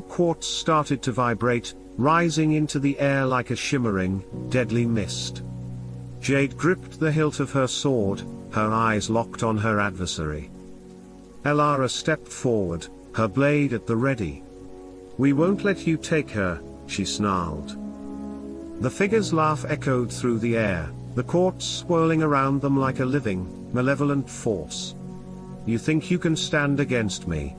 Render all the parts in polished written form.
quartz started to vibrate, rising into the air like a shimmering, deadly mist. Jade gripped the hilt of her sword, her eyes locked on her adversary. Elara stepped forward, her blade at the ready. "We won't let you take her," she snarled. The figure's laugh echoed through the air, the quartz swirling around them like a living, malevolent force. "You think you can stand against me?"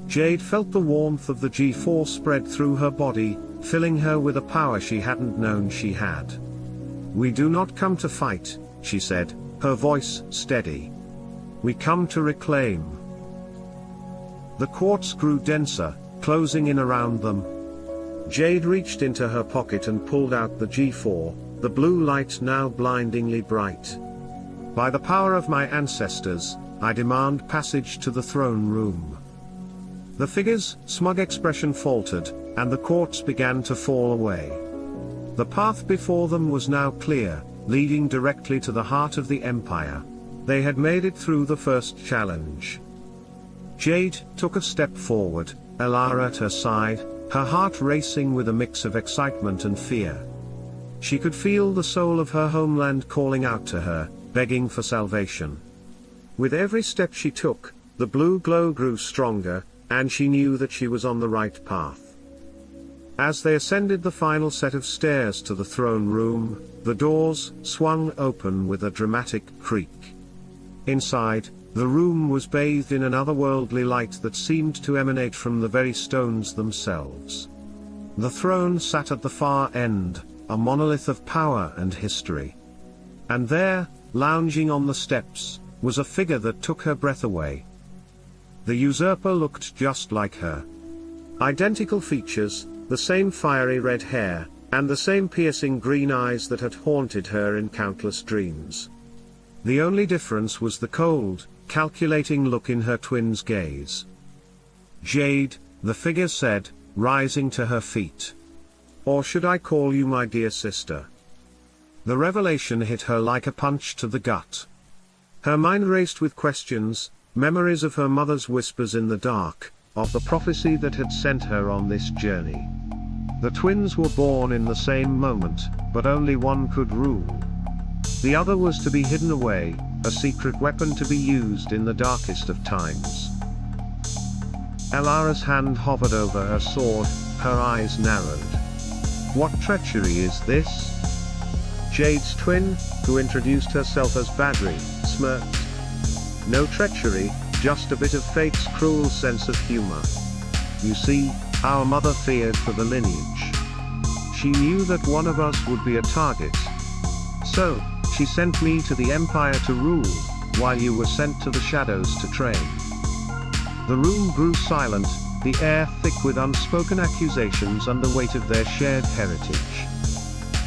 Jade felt the warmth of the G4 spread through her body, filling her with a power she hadn't known she had. "We do not come to fight," she said, her voice steady. "We come to reclaim." The quartz grew denser, closing in around them. Jade reached into her pocket and pulled out the G4, the blue light now blindingly bright. "By the power of my ancestors, I demand passage to the throne room." The figure's smug expression faltered, and the quartz began to fall away. The path before them was now clear, leading directly to the heart of the Empire. They had made it through the first challenge. Jade took a step forward, Elara at her side, her heart racing with a mix of excitement and fear. She could feel the soul of her homeland calling out to her, begging for salvation. With every step she took, the blue glow grew stronger, and she knew that she was on the right path. As they ascended the final set of stairs to the throne room, the doors swung open with a dramatic creak. Inside, the room was bathed in an otherworldly light that seemed to emanate from the very stones themselves. The throne sat at the far end, a monolith of power and history. And there, lounging on the steps, was a figure that took her breath away. The usurper looked just like her. Identical features, the same fiery red hair, and the same piercing green eyes that had haunted her in countless dreams. The only difference was the cold, calculating look in her twin's gaze. "Jade," the figure said, rising to her feet. "Or should I call you my dear sister?" The revelation hit her like a punch to the gut. Her mind raced with questions, memories of her mother's whispers in the dark, of the prophecy that had sent her on this journey. The twins were born in the same moment, but only one could rule. The other was to be hidden away, a secret weapon to be used in the darkest of times. Elara's hand hovered over her sword, her eyes narrowed. "What treachery is this?" Jade's twin, who introduced herself as Badri, smirked. "No treachery, just a bit of fate's cruel sense of humor. You see, our mother feared for the lineage. She knew that one of us would be a target. So, she sent me to the Empire to rule, while you were sent to the shadows to train." The room grew silent, the air thick with unspoken accusations and the weight of their shared heritage.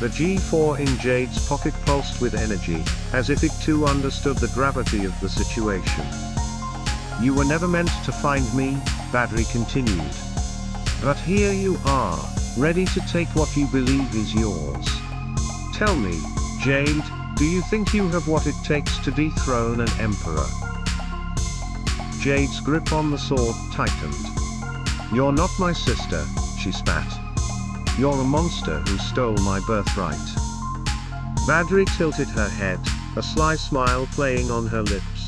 The G4 in Jade's pocket pulsed with energy, as if it too understood the gravity of the situation. "You were never meant to find me," Badri continued. "But here you are, ready to take what you believe is yours. Tell me, Jade, do you think you have what it takes to dethrone an emperor?" Jade's grip on the sword tightened. "You're not my sister," she spat. "You're a monster who stole my birthright." Badri tilted her head, a sly smile playing on her lips.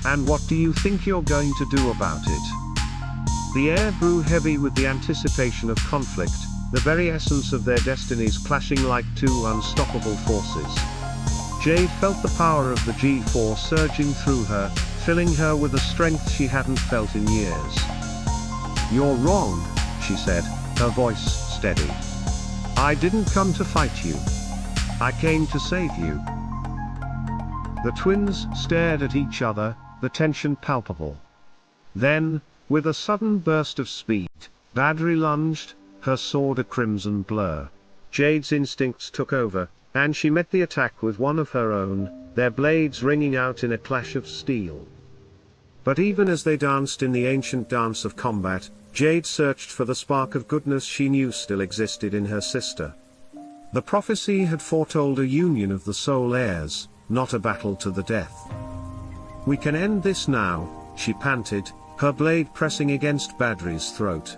"And what do you think you're going to do about it?" The air grew heavy with the anticipation of conflict, the very essence of their destinies clashing like two unstoppable forces. Jade felt the power of the G4 surging through her, filling her with a strength she hadn't felt in years. "You're wrong," she said, her voice steady. "I didn't come to fight you. I came to save you." The twins stared at each other, the tension palpable. Then, with a sudden burst of speed, Badri lunged, her sword a crimson blur. Jade's instincts took over, and she met the attack with one of her own, their blades ringing out in a clash of steel. But even as they danced in the ancient dance of combat, Jade searched for the spark of goodness she knew still existed in her sister. The prophecy had foretold a union of the soul heirs, not a battle to the death. "We can end this now," she panted, her blade pressing against Badri's throat.